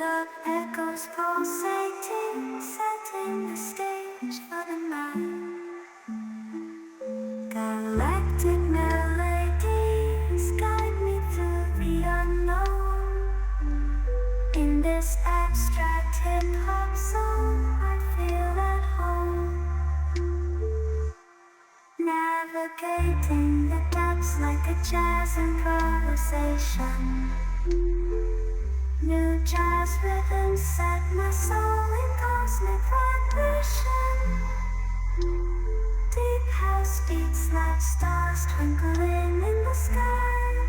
The echoes pulsating, setting the stage for the night. Galactic melodies guide me through the unknown. In this abstract hip-hop song, I feel at home. Navigating the depths like a jazz improvisation. New jazz rhythms set my soul in cosmic vibration. Deep house beats like stars twinkling in the sky.